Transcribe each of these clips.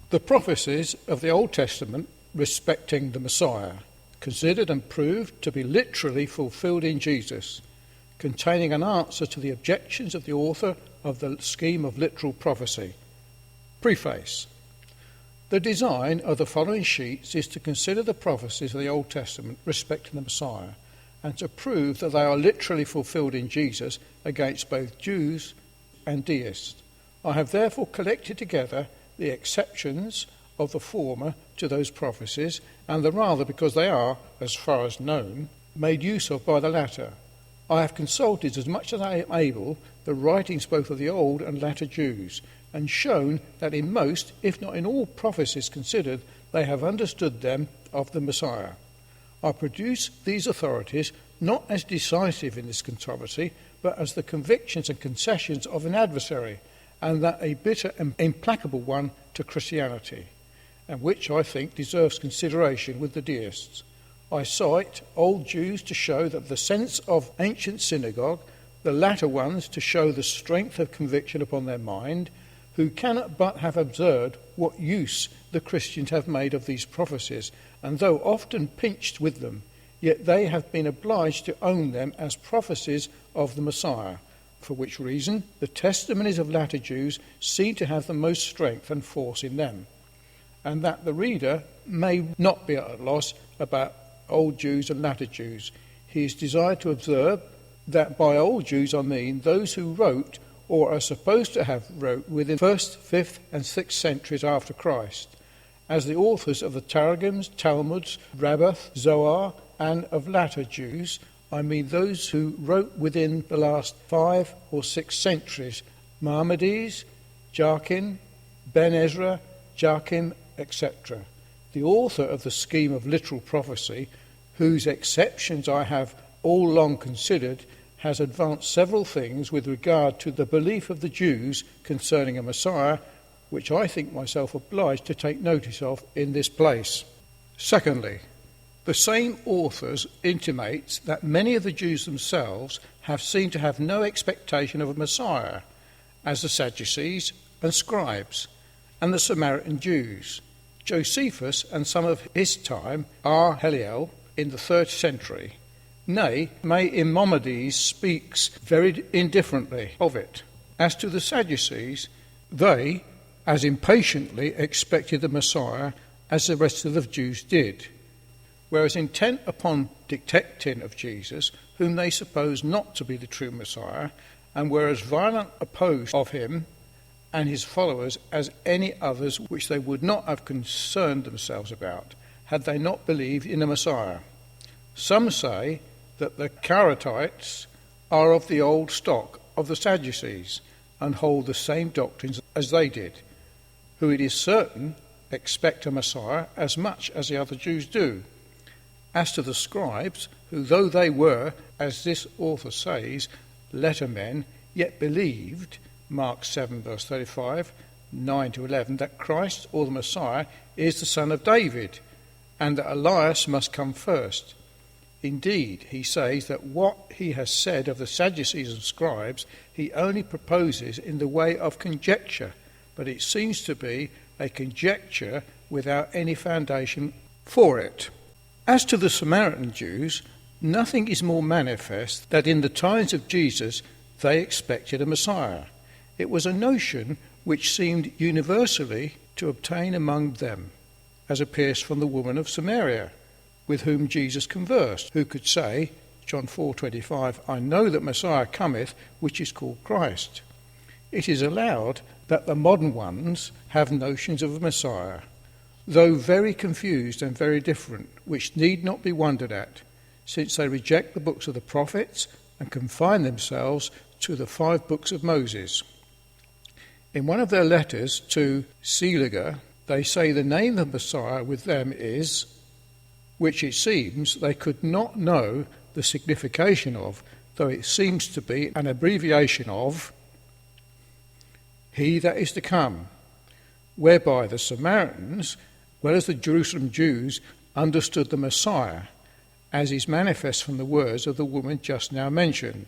The prophecies of the Old Testament respecting the Messiah, considered and proved to be literally fulfilled in Jesus, containing an answer to the objections of the author of the scheme of literal prophecy. Preface. The design of the following sheets is to consider the prophecies of the Old Testament respecting the Messiah and to prove that they are literally fulfilled in Jesus against both Jews and deists. I have therefore collected together the exceptions of the former to those prophecies, and the rather because they are, as far as known, made use of by the latter. I have consulted as much as I am able the writings both of the old and latter Jews, and shown that in most, if not in all prophecies considered, they have understood them of the Messiah. I produce these authorities not as decisive in this controversy, but as the convictions and concessions of an adversary, and that a bitter and implacable one to Christianity, and which I think deserves consideration with the deists. I cite old Jews to show that the sense of ancient synagogue, the latter ones to show the strength of conviction upon their mind, who cannot but have observed what use the Christians have made of these prophecies, and though often pinched with them, yet they have been obliged to own them as prophecies of the Messiah, for which reason the testimonies of latter Jews seem to have the most strength and force in them, and that the reader may not be at a loss about old Jews and latter Jews. He is desired to observe that by old Jews I mean those who wrote or are supposed to have wrote within the 1st, 5th and 6th centuries after Christ, as the authors of the Targums, Talmuds, Rabbath, Zohar, and of latter Jews, I mean those who wrote within the last 5 or 6 centuries, Maimonides, Jarkin, Ben Ezra, Jarkim, etc. The author of the scheme of literal prophecy, whose exceptions I have all long considered, has advanced several things with regard to the belief of the Jews concerning a Messiah, which I think myself obliged to take notice of in this place. Secondly, the same authors intimates that many of the Jews themselves have seemed to have no expectation of a Messiah, as the Sadducees and scribes, and the Samaritan Jews. Josephus and some of his time are Heliel in the 3rd century. Nay, Maimonides speaks very indifferently of it. As to the Sadducees, they as impatiently expected the Messiah as the rest of the Jews did, whereas intent upon detecting of Jesus, whom they suppose not to be the true Messiah, and were as violent opposed of him and his followers as any others which they would not have concerned themselves about, had they not believed in a Messiah. Some say that the Karaites are of the old stock of the Sadducees, and hold the same doctrines as they did, who it is certain expect a Messiah as much as the other Jews do. As to the scribes, who though they were, as this author says, lettermen, yet believed, Mark 7 verse 35, 9 to 11, that Christ or the Messiah is the son of David, and that Elias must come first. Indeed, he says that what he has said of the Sadducees and scribes he only proposes in the way of conjecture, but it seems to be a conjecture without any foundation for it. As to the Samaritan Jews, nothing is more manifest that in the times of Jesus they expected a Messiah. It was a notion which seemed universally to obtain among them, as appears from the woman of Samaria, with whom Jesus conversed, who could say, John 4:25, I know that Messiah cometh, which is called Christ. It is allowed that the modern ones have notions of a Messiah, though very confused and very different, which need not be wondered at, since they reject the books of the prophets and confine themselves to the 5 books of Moses. In one of their letters to Seliger, they say the name of Messiah with them is, which it seems they could not know the signification of, though it seems to be an abbreviation of he that is to come, whereby the Samaritans, well as the Jerusalem Jews, understood the Messiah, as is manifest from the words of the woman just now mentioned.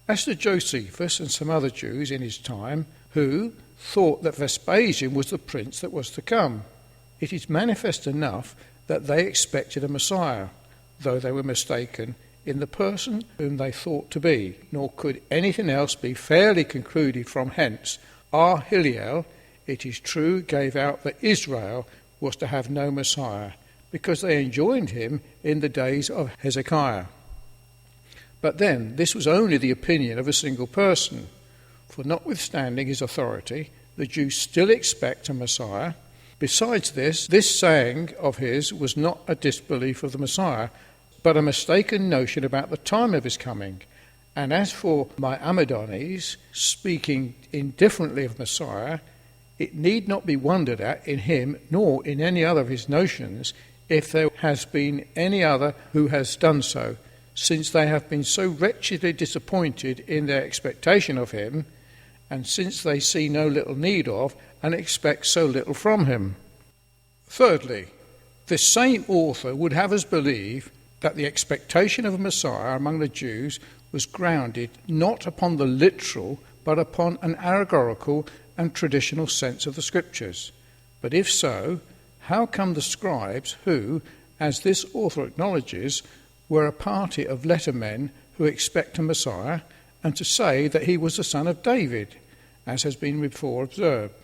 As to Josephus and some other Jews in his time, who, thought that Vespasian was the prince that was to come. It is manifest enough that they expected a Messiah, though they were mistaken in the person whom they thought to be, nor could anything else be fairly concluded from hence. Our Hillel, it is true, gave out that Israel was to have no Messiah, because they enjoined him in the days of Hezekiah. But then, this was only the opinion of a single person, for notwithstanding his authority, the Jews still expect a Messiah. Besides this saying of his was not a disbelief of the Messiah, but a mistaken notion about the time of his coming. And as for Maimonides, speaking indifferently of Messiah, it need not be wondered at in him, nor in any other of his notions, if there has been any other who has done so, since they have been so wretchedly disappointed in their expectation of him, and since they see no little need of and expect so little from him. Thirdly, this same author would have us believe that the expectation of a Messiah among the Jews was grounded not upon the literal, but upon an allegorical and traditional sense of the Scriptures. But if so, how come the scribes who, as this author acknowledges, were a party of lettermen who expect a Messiah, and to say that he was the son of David, as has been before observed?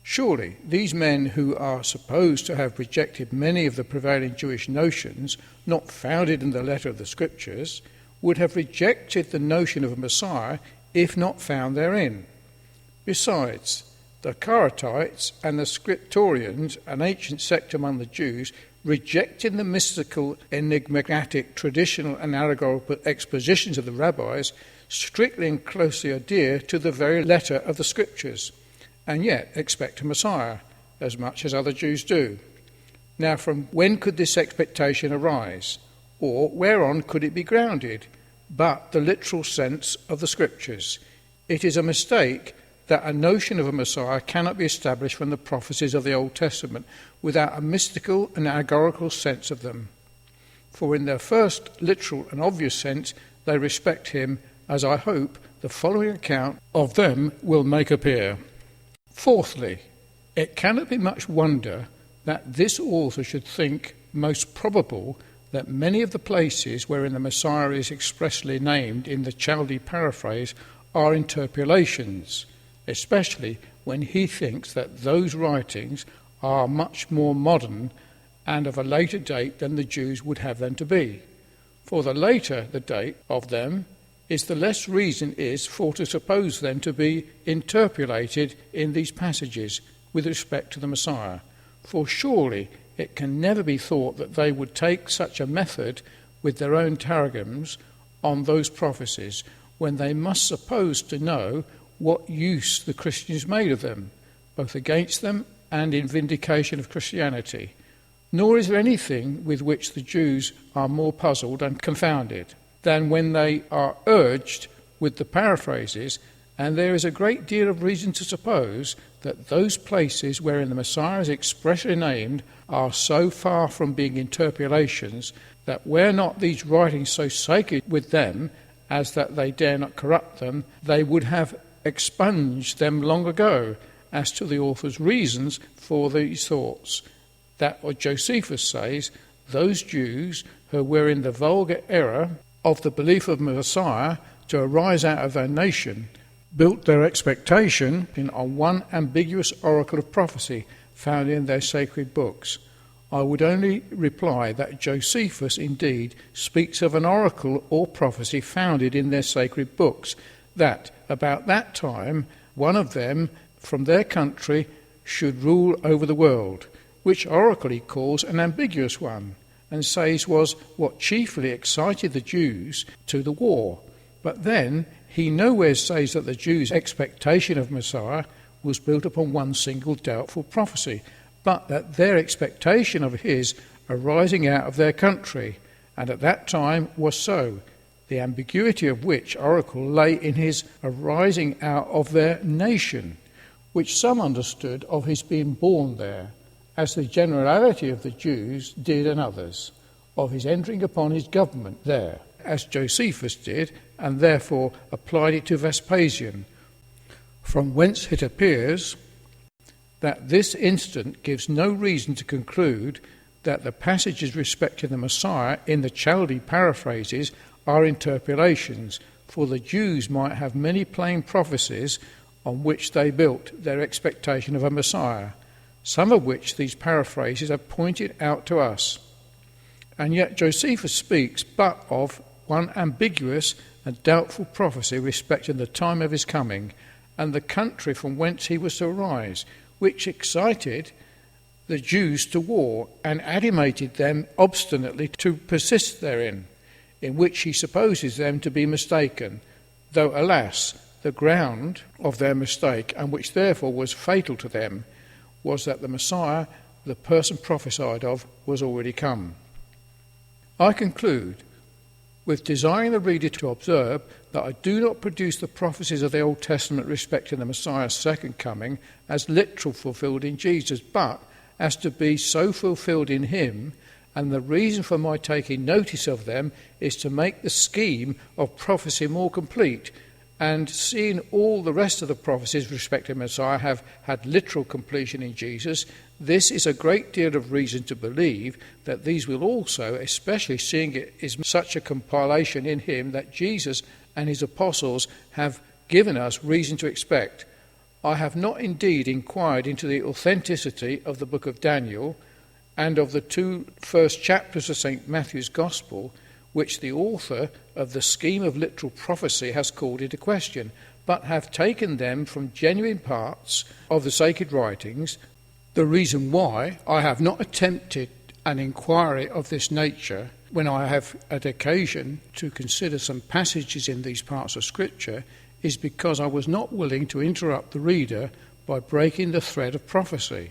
Surely these men, who are supposed to have rejected many of the prevailing Jewish notions not founded in the letter of the Scriptures, would have rejected the notion of a Messiah if not found therein. Besides, the Karatites and the Scriptorians, an ancient sect among the Jews, rejecting the mystical, enigmatic, traditional and allegorical expositions of the rabbis, strictly and closely adhere to the very letter of the Scriptures, and yet expect a Messiah, as much as other Jews do. Now, from when could this expectation arise, or whereon could it be grounded, but the literal sense of the Scriptures? It is a mistake that a notion of a Messiah cannot be established from the prophecies of the Old Testament without a mystical and allegorical sense of them. For in their first literal and obvious sense, they respect him, as I hope the following account of them will make appear. Fourthly, it cannot be much wonder that this author should think most probable that many of the places wherein the Messiah is expressly named in the Chaldee paraphrase are interpolations, especially when he thinks that those writings are much more modern and of a later date than the Jews would have them to be. For the later the date of them is, the less reason is for to suppose them to be interpolated in these passages with respect to the Messiah. For surely it can never be thought that they would take such a method with their own targums on those prophecies, when they must suppose to know what use the Christians made of them, both against them and in vindication of Christianity. Nor is there anything with which the Jews are more puzzled and confounded than when they are urged with the paraphrases, and there is a great deal of reason to suppose that those places wherein the Messiah is expressly named are so far from being interpolations that were not these writings so sacred with them as that they dare not corrupt them, they would have expunged them long ago. As to the author's reasons for these thoughts, that what Josephus says, those Jews who were in the vulgar error of the belief of Messiah to arise out of their nation built their expectation on one ambiguous oracle of prophecy found in their sacred books. I would only reply that Josephus indeed speaks of an oracle or prophecy founded in their sacred books, that about that time one of them from their country should rule over the world, which oracle he calls an ambiguous one, and says was what chiefly excited the Jews to the war. But then he nowhere says that the Jews' expectation of Messiah was built upon one single doubtful prophecy, but that their expectation of his arising out of their country, and at that time was so, the ambiguity of which oracle lay in his arising out of their nation, which some understood of his being born there, as the generality of the Jews did, and others, of his entering upon his government there, as Josephus did, and therefore applied it to Vespasian. from whence it appears that this incident gives no reason to conclude that the passages respecting the Messiah in the Chaldee paraphrases are interpolations, for the Jews might have many plain prophecies on which they built their expectation of a Messiah, some of which these paraphrases have pointed out to us. And yet Josephus speaks but of one ambiguous and doubtful prophecy respecting the time of his coming and the country from whence he was to arise, which excited the Jews to war and animated them obstinately to persist therein, in which he supposes them to be mistaken, though, alas, the ground of their mistake, and which therefore was fatal to them, was that the Messiah, the person prophesied of, was already come. I conclude with desiring the reader to observe that I do not produce the prophecies of the Old Testament respecting the Messiah's second coming as literal fulfilled in Jesus, but as to be so fulfilled in him, and the reason for my taking notice of them is to make the scheme of prophecy more complete, and seeing all the rest of the prophecies respecting Messiah have had literal completion in Jesus, this is a great deal of reason to believe that these will also, especially seeing it is such a compilation in him that Jesus and his apostles have given us reason to expect. I have not indeed inquired into the authenticity of the book of Daniel and of the 2 first chapters of St. Matthew's Gospel, which the author of the scheme of literal prophecy has called into question, but have taken them from genuine parts of the sacred writings. The reason why I have not attempted an inquiry of this nature when I have had occasion to consider some passages in these parts of Scripture is because I was not willing to interrupt the reader by breaking the thread of prophecy.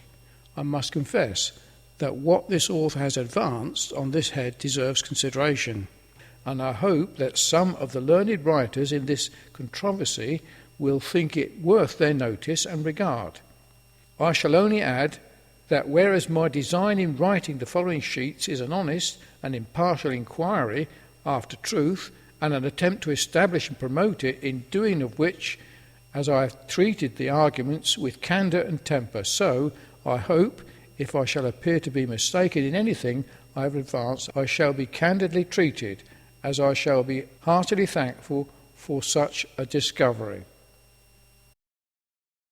I must confess that what this author has advanced on this head deserves consideration, and I hope that some of the learned writers in this controversy will think it worth their notice and regard. I shall only add that whereas my design in writing the following sheets is an honest and impartial inquiry after truth, and an attempt to establish and promote it, in doing of which, as I have treated the arguments with candour and temper, so I hope, if I shall appear to be mistaken in anything I have advanced, I shall be candidly treated, as I shall be heartily thankful for such a discovery.